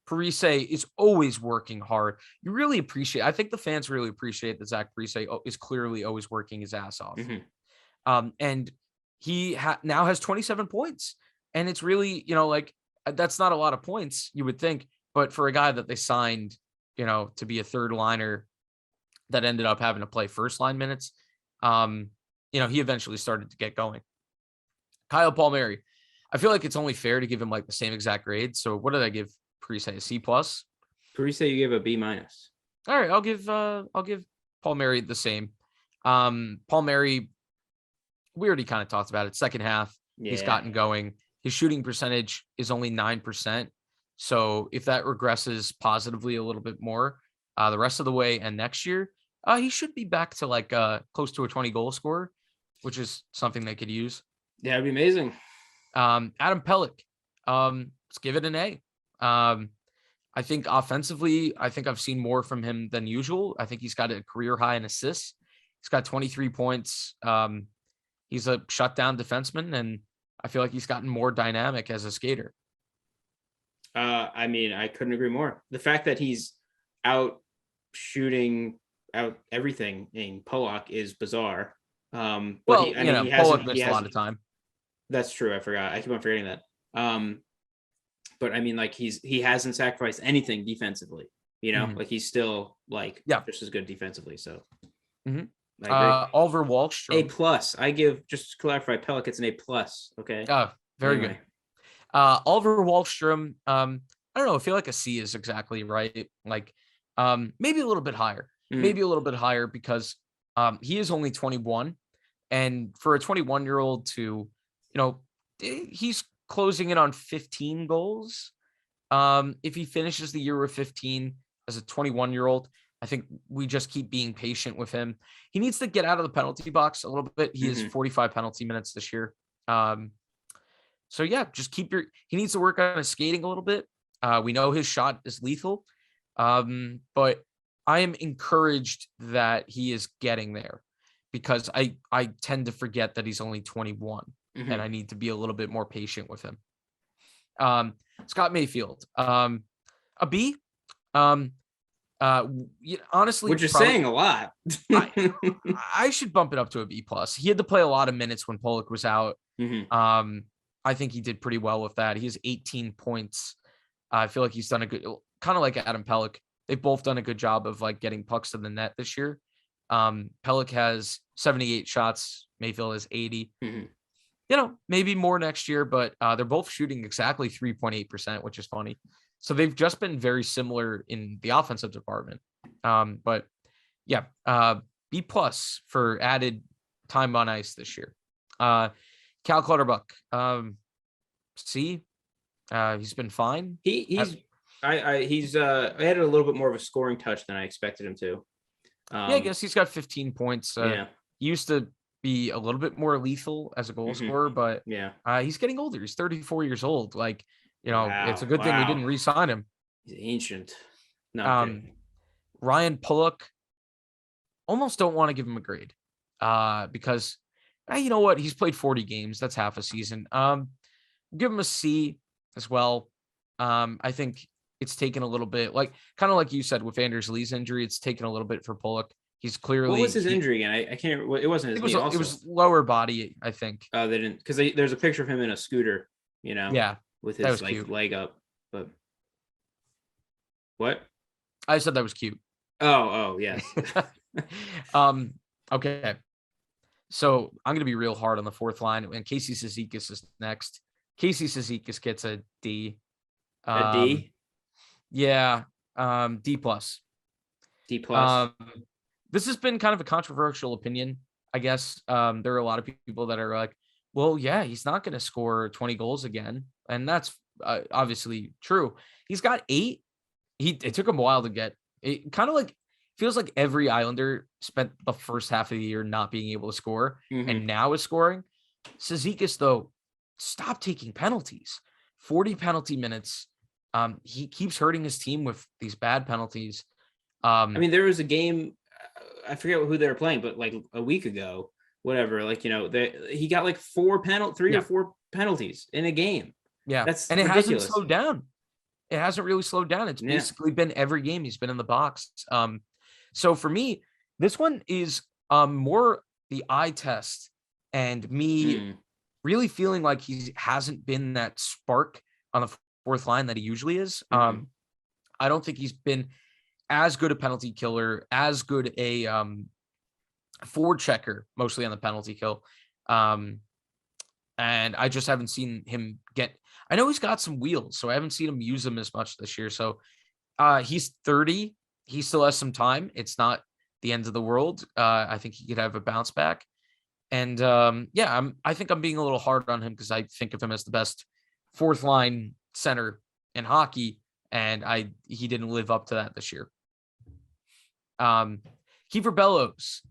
Parise is always working hard. You really appreciate. I think the fans really appreciate that Zach Parise is clearly always working his ass off. Mm-hmm. And he now has 27 points, and it's really that's not a lot of points, you would think, but for a guy that they signed, to be a third liner that ended up having to play first line minutes, he eventually started to get going. Kyle Palmieri, I feel like it's only fair to give him like the same exact grade. So what did I give Parise? A C+? Parise, you gave a B-. All right, I'll give Palmieri the same. Palmieri, we already kind of talked about it. Second half, he's gotten going. His shooting percentage is only 9%. So if that regresses positively a little bit more the rest of the way and next year, he should be back to like close to a 20 goal scorer, which is something they could use. Yeah, it'd be amazing. Adam Pelech, let's give it an A. I think offensively, I've seen more from him than usual. I think he's got a career high in assists. He's got 23 points. He's a shutdown defenseman, and I feel like he's gotten more dynamic as a skater. I mean, I couldn't agree more. The fact that he's out shooting out everything in Pollock is bizarre. But Pollock missed a lot of time. That's true. I forgot. I keep on forgetting that. But I mean, like he hasn't sacrificed anything defensively. Like he's still just as good defensively. So Oliver Wahlstrom, A+. I give, just to clarify, Pelech, it's an A+. Okay. Very good. Oliver Wahlstrom, I don't know. I feel like a C is exactly right. Like maybe a little bit higher. Maybe a little bit higher because he is only 21, and for a 21-year-old to, he's closing in on 15 goals. If he finishes the year with 15 as a 21-year-old, I think we just keep being patient with him. He needs to get out of the penalty box a little bit. He has 45 penalty minutes this year. So yeah, just he needs to work on his skating a little bit. We know his shot is lethal. But I am encouraged that he is getting there because I tend to forget that he's only 21 and I need to be a little bit more patient with him. Scott Mayfield, a B. Honestly, which is saying a lot. I should bump it up to a B+. He had to play a lot of minutes when Pollock was out. I think he did pretty well with that. He has 18 points. I feel like he's done a good, kind of like Adam Pelech. They've both done a good job of like getting pucks to the net this year. Pelech has 78 shots. Mayfield has 80. Maybe more next year, but they're both shooting exactly 3.8%, which is funny. So they've just been very similar in the offensive department. But yeah, B+ for added time on ice this year. Cal Clutterbuck, C. He's been fine. He's added a little bit more of a scoring touch than I expected him to. I guess he's got 15 points. He used to be a little bit more lethal as a goal scorer, but he's getting older. He's 34 years old. Like It's a Wow. good thing we Wow. didn't re-sign him. He's ancient. No, I'm kidding. Ryan Pullock, almost don't want to give him a grade because you know what? He's played 40 games. That's half a season. Give him a C as well. I think it's taken a little bit, kind of like you said with Anders Lee's injury, it's taken a little bit for Pullock. He's clearly. What was his injury again? I can't. It wasn't his knee. Also, it was lower body, I think. Oh, they didn't, because there's a picture of him in a scooter. Yeah, with his leg up. But what? I said that was cute. Oh, yes. Okay. So I'm going to be real hard on the fourth line, and Casey Cizikas is next. Casey Cizikas gets a D. A D? Yeah. D plus. D plus. This has been kind of a controversial opinion, I guess. There are a lot of people that are like, well, yeah, he's not going to score 20 goals again. And that's obviously true. He's got 8. It took him a while to get it. Kind of like feels like every Islander spent the first half of the year not being able to score and now is scoring. Cizikas, though, stop taking penalties. 40 penalty minutes. He keeps hurting his team with these bad penalties. I mean, there was a game, I forget who they were playing, but like a week ago, whatever, he got like 3 or 4 penalties in a game. Yeah. That's and it ridiculous. hasn't slowed down. It hasn't really slowed down. It's basically been every game he's been in the box. So for me, this one is more the eye test and me really feeling like he hasn't been that spark on the fourth line that he usually is. I don't think he's been as good a penalty killer, as good a forward checker, mostly on the penalty kill. And I just haven't seen him get. I know he's got some wheels, so I haven't seen him use them as much this year. So he's 30. He still has some time. It's not the end of the world. I think he could have a bounce back. And I think I'm being a little hard on him because I think of him as the best fourth line center in hockey, and he didn't live up to that this year. Kiefer Bellows,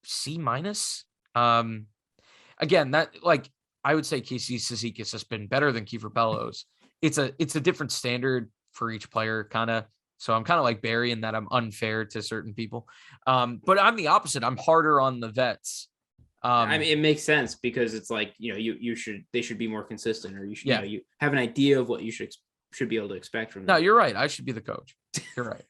C minus. Again, that I would say Casey Cizikas has been better than Kiefer Bellows. It's a different standard for each player, kind of. So I'm kind of like Barry in that I'm unfair to certain people. But I'm the opposite. I'm harder on the vets. I mean, it makes sense because it's like, they should be more consistent, or you should, you have an idea of what you should be able to expect from them. No, you're right. I should be the coach. You're right.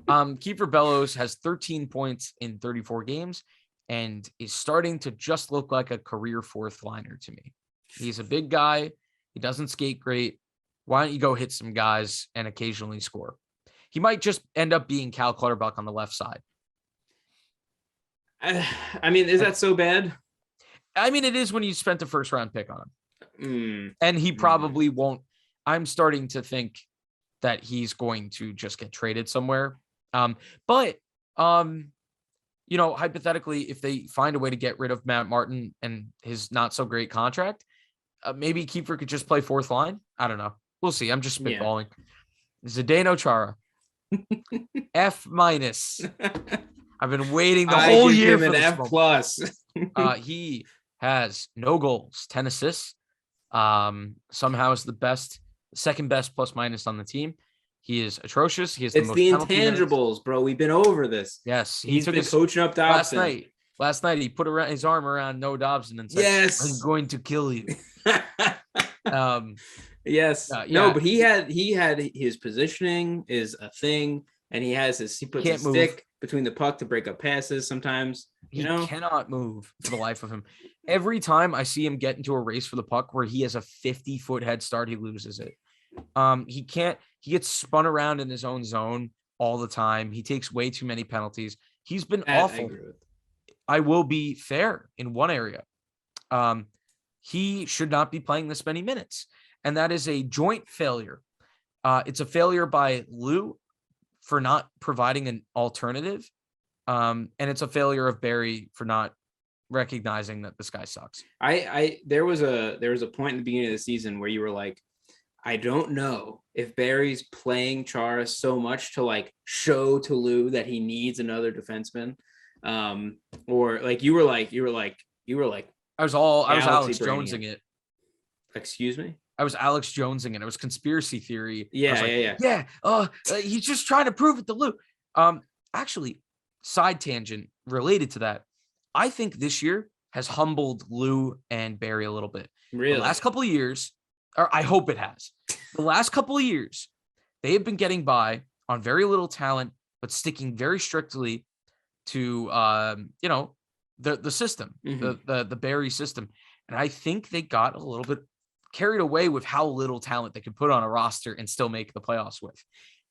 Kiefer Bellows has 13 points in 34 games and is starting to just look like a career fourth liner to me. He's a big guy. He doesn't skate great. Why don't you go hit some guys and occasionally score? He might just end up being Cal Clutterbuck on the left side. I mean, is that so bad? I mean, it is when you spent a first round pick on him. And he probably won't. I'm starting to think that he's going to just get traded somewhere. But hypothetically, if they find a way to get rid of Matt Martin and his not so great contract, maybe Kiefer could just play fourth line. I don't know. We'll see. I'm just spitballing. Zdeno Chara, F minus. I've been waiting the whole year for an F plus. He has no goals, 10 assists. Somehow is the second best plus minus on the team. He is atrocious. He has the intangibles, bro. We've been over this. Yes, he's been coaching up Dobson. Last night he put his arm around Noah Dobson and said, "Yes, I'm going to kill you." Yes. No, but he had his positioning is a thing, and he puts his stick between the puck to break up passes sometimes. He cannot move for the life of him. Every time I see him get into a race for the puck where he has a 50-foot head start, he loses it. He can't. He gets spun around in his own zone all the time. He takes way too many penalties. He's been awful. I will be fair in one area. He should not be playing this many minutes, and that is a joint failure. It's a failure by Lou for not providing an alternative, and it's a failure of Barry for not recognizing that this guy sucks. There was a point in the beginning of the season where you were like, I don't know if Barry's playing Chara so much to show to Lou that he needs another defenseman, or you were like. I was Alex Jonesing it. Excuse me. I was Alex Jonesing and it was conspiracy theory. Yeah. He's just trying to prove it to Lou. Actually, side tangent related to that. I think this year has humbled Lou and Barry a little bit. Really? The last couple of years, or I hope it has. The last couple of years, they have been getting by on very little talent, but sticking very strictly to the system, the Barry system. And I think they got a little bit carried away with how little talent they could put on a roster and still make the playoffs with.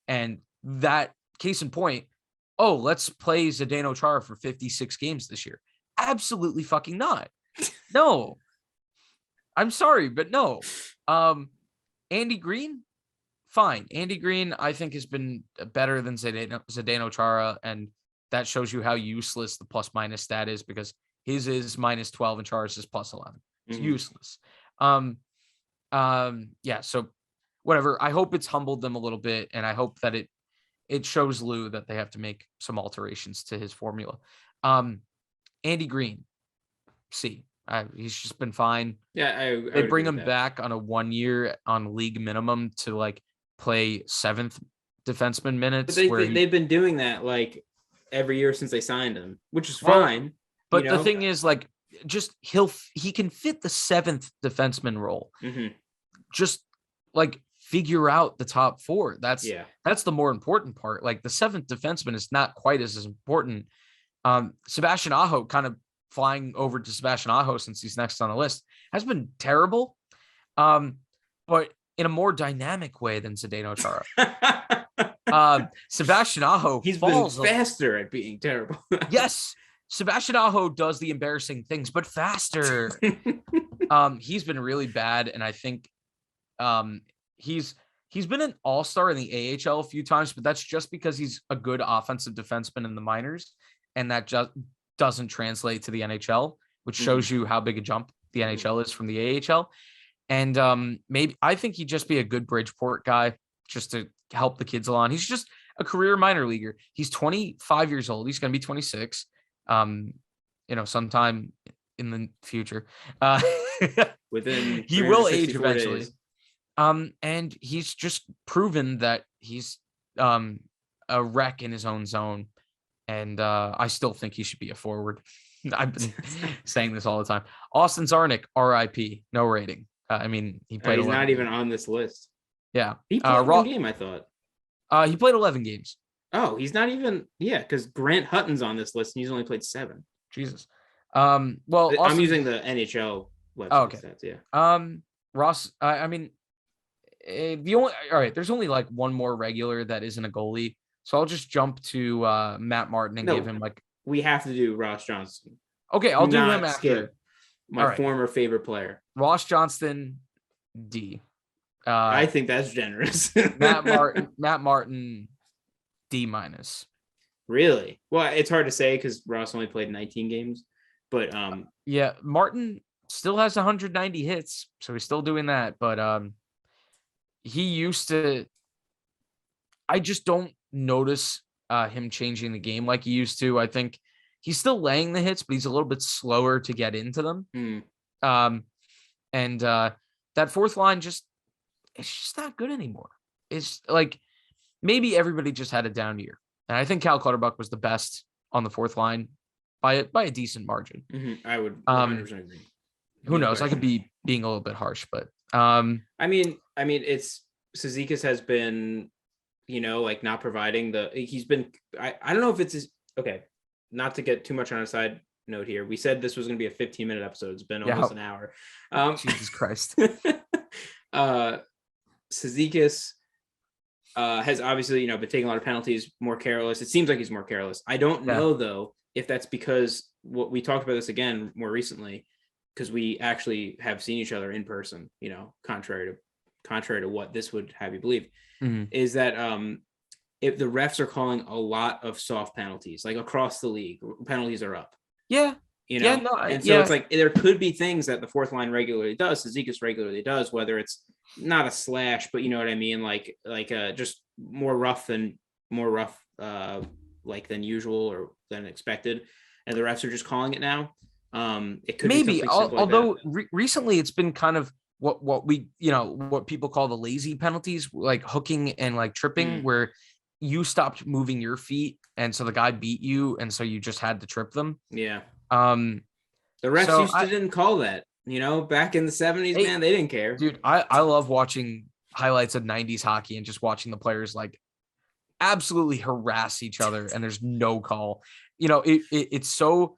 And that case in point, let's play Zdeno Chara for 56 games this year. Absolutely fucking not. No. I'm sorry, but no. Andy Green, fine. Andy Green, I think, has been better than Zdeno Chara, and that shows you how useless the plus minus stat is, because his is minus 12 and Chara's is plus 11. It's useless. So whatever. I hope it's humbled them a little bit, and I hope that it shows Lou that they have to make some alterations to his formula. Andy Green, he's just been fine. Yeah, they bring him back on a 1 year on league minimum to like play 7th defenseman minutes. But they've been doing that like every year since they signed him, which is fine. But the thing is, like, just he can fit the 7th defenseman role. Just like figure out the top 4. That's the more important part. Like the 7th defenseman is not quite as important. Sebastian Aho, kind of flying over to Sebastian Aho since he's next on the list, has been terrible. But in a more dynamic way than Zdeno Chara. Sebastian Aho, he's been faster at being terrible. Yes. Sebastian Aho does the embarrassing things, but faster. He's been really bad. And I think he's been an all-star in the AHL a few times, but that's just because he's a good offensive defenseman in the minors. And that just doesn't translate to the NHL, which shows you how big a jump the NHL is from the AHL. And maybe I think he'd just be a good Bridgeport guy just to help the kids along. He's just a career minor leaguer. He's 25 years old. He's going to be 26. Sometime in the future. He will age eventually. Days. And he's just proven that he's a wreck in his own zone. And I still think he should be a forward. I've been saying this all the time. Austin Czarnik, RIP, no rating. He played. He's not even on this list. Yeah, he played one game. I thought. He played 11 games. Oh, he's not even. Yeah, because Grant Hutton's on this list and he's only played 7. Jesus. Well, Austin, I'm using the NHL website stats. Yeah. Ross. There's only like one more regular that isn't a goalie. So I'll just jump to Matt Martin and give him like. We have to do Ross Johnston. Okay, I'll do him after. My former favorite player. Ross Johnston, D. I think that's generous. Matt Martin, D-. Really? Well, it's hard to say because Ross only played 19 games. But Martin still has 190 hits, so he's still doing that. But he used to. I just don't notice him changing the game like he used to. I think he's still laying the hits, but he's a little bit slower to get into them. And that fourth line it's just not good anymore. It's like maybe everybody just had a down year. And I think Cal Clutterbuck was the best on the fourth line by a decent margin. I would 100% agree. Who knows? I could be being a little bit harsh, but it's Cizikas has been, not providing he's been, I don't know if it's okay, not to get too much on a side note here. We said this was going to be a 15-minute episode. It's been almost an hour. Jesus Christ. Cizikas has obviously, been taking a lot of penalties, more careless. It seems like he's more careless. I don't know though, if that's because what we talked about this again more recently, because we actually have seen each other in person, contrary to what this would have you believe, is that if the refs are calling a lot of soft penalties, like across the league, penalties are up. Yeah. It's like there could be things that the fourth line regularly does, Cizikas regularly does, whether it's not a slash, but you know what I mean, like just more rough than usual or than expected, and the refs are just calling it now. It could maybe, be although recently it's been kind of what people call the lazy penalties, like hooking and like tripping, where you stopped moving your feet and so the guy beat you and so you just had to trip them. Yeah. The refs didn't call that, back in the 70s, man, they didn't care. Dude, I love watching highlights of 90s hockey and just watching the players like absolutely harass each other and there's no call. It's so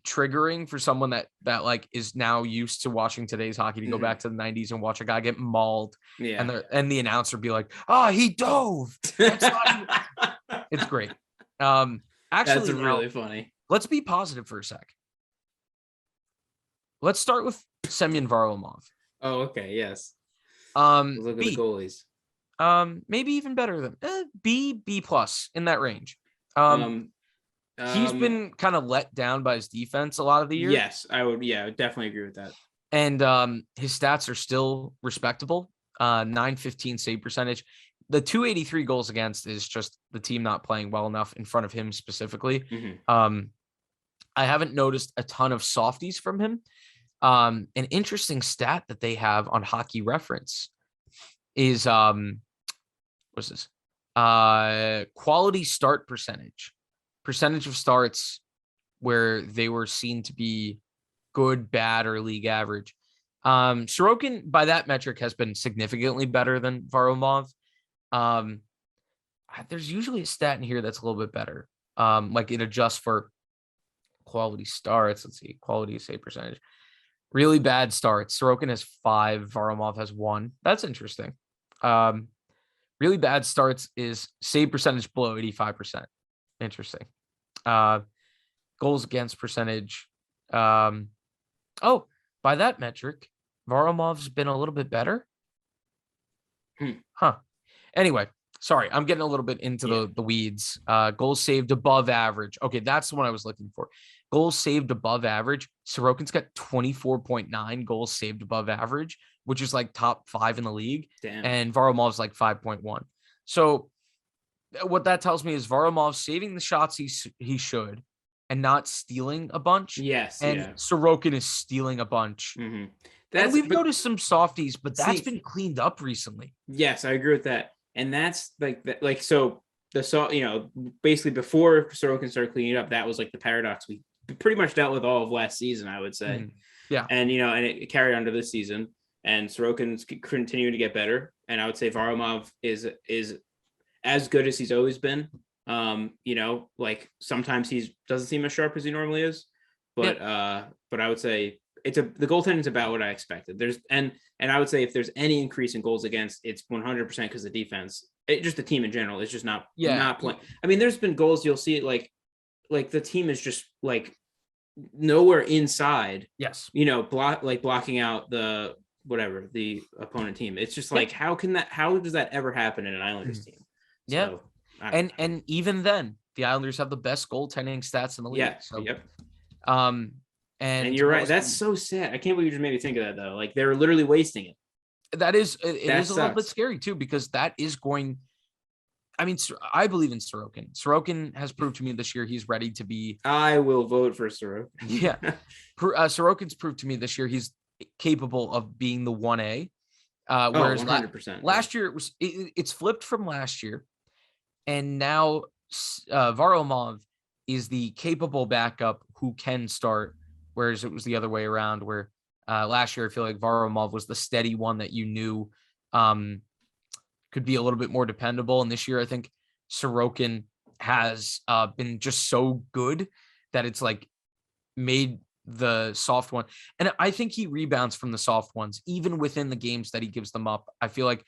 triggering for someone that like is now used to watching today's hockey to go back to the 90s and watch a guy get mauled and the announcer be like, he dove. It's great. Actually, that's really funny. Let's be positive for a sec. Let's start with Semyon Varlamov. Oh, okay. Yes. Look at the goalies. Maybe even better than B plus in that range. He's been kind of let down by his defense a lot of the year. Yes, I would. Yeah, I would definitely agree with that. And his stats are still respectable. 915 save percentage. The 283 goals against is just the team not playing well enough in front of him specifically. I haven't noticed a ton of softies from him. An interesting stat that they have on Hockey Reference is what's this? Quality start percentage of starts where they were seen to be good, bad, or league average. Sorokin, by that metric, has been significantly better than Varlamov. There's usually a stat in here that's a little bit better. Like it adjusts for quality starts. Let's see, quality save percentage. Really bad starts. Sorokin has 5. Varlamov has 1. That's interesting. Really bad starts is save percentage below 85%. Interesting. Goals against percentage. By that metric, Varlamov's been a little bit better. Anyway, sorry, I'm getting a little bit into the weeds. Goals saved above average. Okay, that's the one I was looking for. Goals saved above average. Sorokin's got 24.9 goals saved above average, which is like top 5 in the league. Damn. And Varlamov's like 5.1. So what that tells me is Varlamov's saving the shots he should and not stealing a bunch. Yes. And Sorokin is stealing a bunch. And we've noticed some softies, but that's been cleaned up recently. Yes, I agree with that. And that's so basically before Sorokin started cleaning up, that was like the paradox we pretty much dealt with all of last season, I would say. Yeah. And, and it carried on to this season, and Sorokin's continuing to get better. And I would say Varlamov is as good as he's always been. Like sometimes he doesn't seem as sharp as he normally is, but I would say the goaltending is about what I expected. And I would say if there's any increase in goals against, it's 100% because the defense, just the team in general, is just not playing. I mean, there's been goals you'll see it like the team is just like nowhere inside. Yes. Blocking out the opponent team. It's just like, how does that ever happen in an Islanders team? Yeah. And even then, the Islanders have the best goaltending stats in the league. Yeah. So, yep. And you're right. That's so sad. I can't believe you just made me think of that though. Like they're literally wasting it. It is a little bit scary too, because that is going. I mean, I believe in Sorokin. Sorokin has proved to me this year he's ready to be. I will vote for Sorokin. Yeah, Sorokin's proved to me this year he's capable of being the 1A. Whereas 100%. Last year it's flipped from last year, and now Varlamov is the capable backup who can start, whereas it was the other way around. Where last year I feel like Varlamov was the steady one that you knew could be a little bit more dependable, and this year I think Sorokin has been just so good that it's like made the soft one. And I think he rebounds from the soft ones, even within the games that he gives them up. I feel like,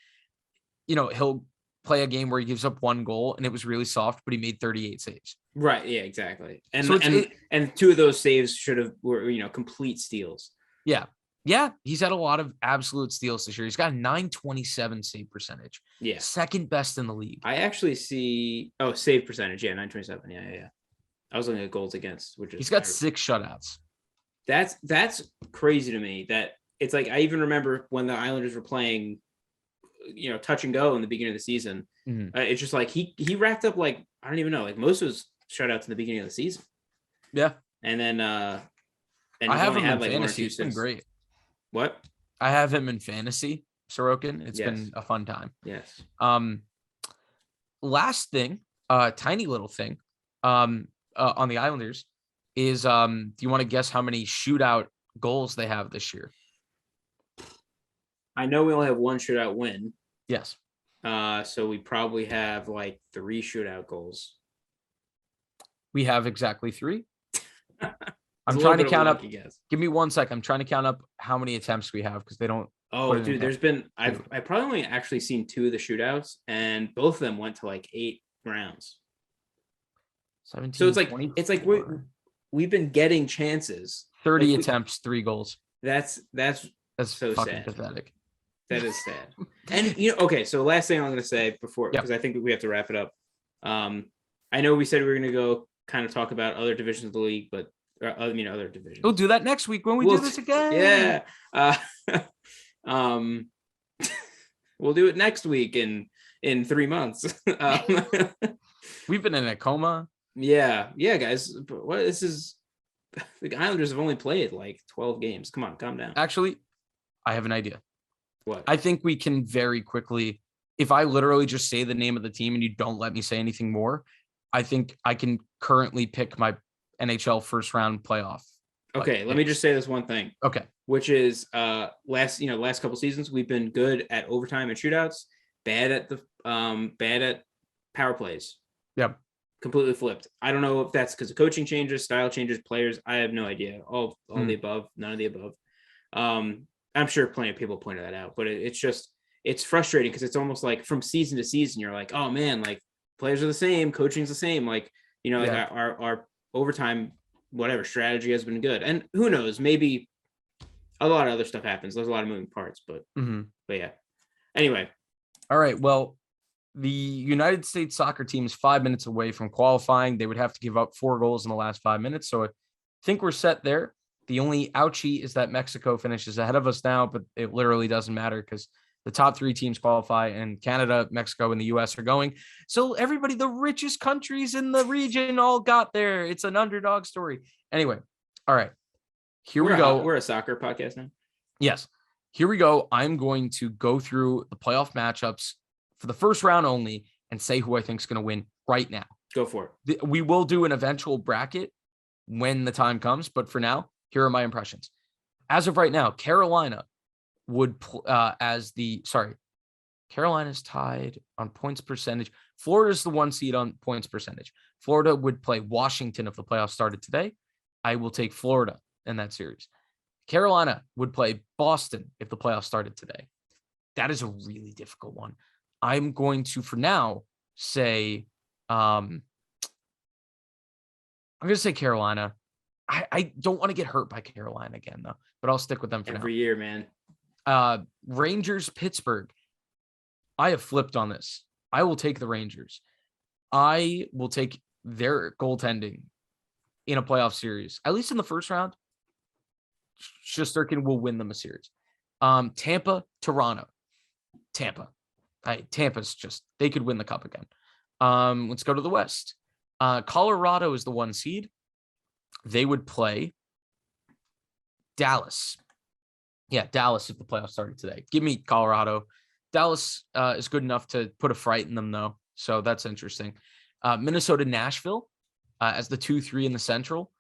he'll play a game where he gives up 1 goal and it was really soft, but he made 38 saves. Right. Yeah, exactly. And so and 2 of those saves were complete steals. Yeah. Yeah. He's had a lot of absolute steals this year. He's got a 927 save percentage. Yeah. Second best in the league. I actually see, save percentage. Yeah. 927. Yeah. I was looking at goals against, which is he's got 6 shutouts. That's crazy to me. That it's like, I even remember when the Islanders were playing, touch and go in the beginning of the season. Mm-hmm. It's just like he racked up like, I don't even know, like most of his shutouts in the beginning of the season. Yeah. And then I have him in fantasy. It's been great. What? I have him in fantasy, Sorokin. It's Yes. been a fun time. Yes. Last thing, tiny little thing, on the Islanders is, do you want to guess how many shootout goals they have this year? I know we only have one shootout win. Yes. So we probably have like 3 shootout goals. We have exactly 3. I'm trying to count up. Give me 1 sec. I'm trying to count up how many attempts we have because they don't. Oh, dude, there's been I probably only actually seen 2 of the shootouts, and both of them went to like 8 rounds. 17. So it's like we've been getting chances. 30 attempts, 3 goals. That's so fucking sad. Pathetic. That is sad. And okay, so last thing I'm going to say before, because I think we have to wrap it up. I know we said we were going to go kind of talk about other divisions of the league, but other divisions. We'll do that next week when we do this again. Yeah. We'll do it next week in 3 months. We've been in a coma. Yeah, guys. But this is the Islanders have only played like 12 games. Come on, calm down. Actually, I have an idea. What? I think we can very quickly, if I literally just say the name of the team and you don't let me say anything more, I think I can currently pick my NHL first round playoff. Okay, let me just say this one thing. Okay. Which is last couple seasons we've been good at overtime and shootouts, bad at power plays. Yep. Completely flipped. I don't know if that's because of coaching changes, style changes, players. I have no idea. All the above, none of the above. I'm sure plenty of people pointed that out, but it's frustrating because it's almost like from season to season, you're like, oh man, like players are the same, coaching's the same. Like, our overtime, whatever strategy has been good. And who knows, maybe a lot of other stuff happens. There's a lot of moving parts, but yeah. Anyway. All right. Well, the United States soccer team is 5 minutes away from qualifying. They would have to give up 4 goals in the last 5 minutes. So I think we're set there. The only ouchie is that Mexico finishes ahead of us now, but it literally doesn't matter because the top 3 teams qualify and Canada, Mexico, and the US are going. So everybody, the richest countries in the region all got there. It's an underdog story. Anyway. All right. Here we go. We're a soccer podcast now. Yes. Here we go. I'm going to go through the playoff matchups for the first round only and say who I think is going to win right now. Go for it. We will do an eventual bracket when the time comes, but for now, here are my impressions. As of right now, Carolina would Carolina's tied on points percentage. Florida's the 1 seed on points percentage. Florida would play Washington if the playoffs started today. I will take Florida in that series. Carolina would play Boston if the playoffs started today. That is a really difficult one. I'm going to, for now, say, I'm going to say Carolina. I don't want to get hurt by Carolina again, though, but I'll stick with them for every year, man. Rangers, Pittsburgh. I have flipped on this. I will take the Rangers. I will take their goaltending in a playoff series, at least in the first round. Shesterkin will win them a series. Tampa, Toronto. Tampa's just, they could win the cup again. Let's go to the West. Colorado is the 1 seed. They would play Dallas. Yeah, Dallas if the playoffs started today. Give me Colorado. Dallas is good enough to put a fright in them, though. So that's interesting. Minnesota, Nashville as the 2-3 in the Central.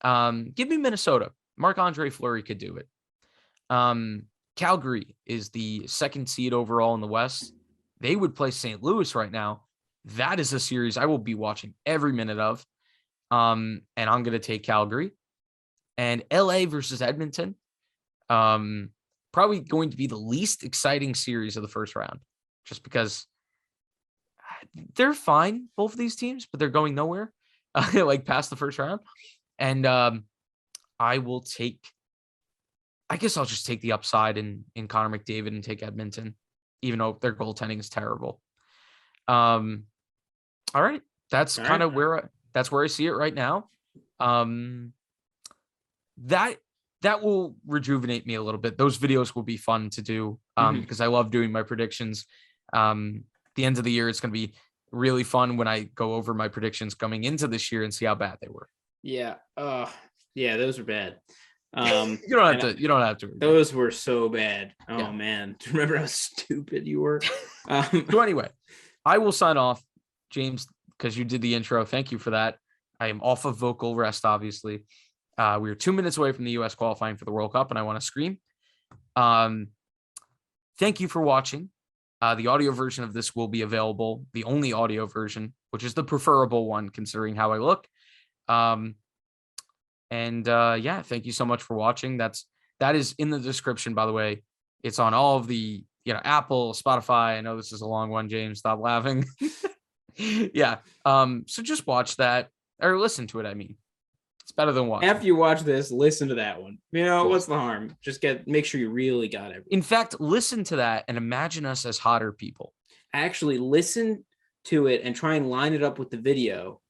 Give me Minnesota. Marc-Andre Fleury could do it. Calgary is the 2nd seed overall in the West. They would play St. Louis right now. That is a series I will be watching every minute of. And I'm going to take Calgary. And LA versus Edmonton. Probably going to be the least exciting series of the first round. Just because they're fine, both of these teams, but they're going nowhere. Like past the first round. And I guess I'll just take the upside in Connor McDavid and take Edmonton, even though their goaltending is terrible. All right. That's kind of where I see it right now. That will rejuvenate me a little bit. Those videos will be fun to do because I love doing my predictions. The end of the year, it's going to be really fun when I go over my predictions coming into this year and see how bad they were. Yeah. Yeah, those are bad. You don't have to. You don't have to. Those were so bad. Oh Yeah. man, do you remember how stupid you were? So anyway, I will sign off, James, because you did the intro. Thank you for that. I am off of vocal rest, obviously. We are 2 minutes away from the U.S. qualifying for the World Cup, and I want to scream. Thank you for watching. The audio version of this will be available, the only audio version, which is the preferable one, considering how I look. Yeah, thank you so much for watching. That is in the description, by the way. It's on all of the, Apple, Spotify. I know this is a long one, James. Stop laughing. Yeah. So just watch that or listen to it. I mean, it's better than watching. After you watch this, listen to that one. Yes. What's the harm? Just make sure you really got it. In fact, listen to that and imagine us as hotter people. Actually, listen to it and try and line it up with the video,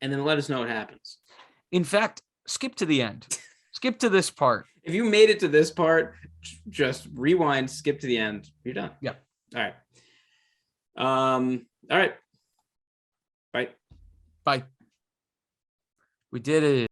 and then let us know what happens. In fact, skip to the end. Skip to this part. If you made it to this part, just rewind, skip to the end. You're done. Yeah. All right. All right. Bye. Bye. We did it.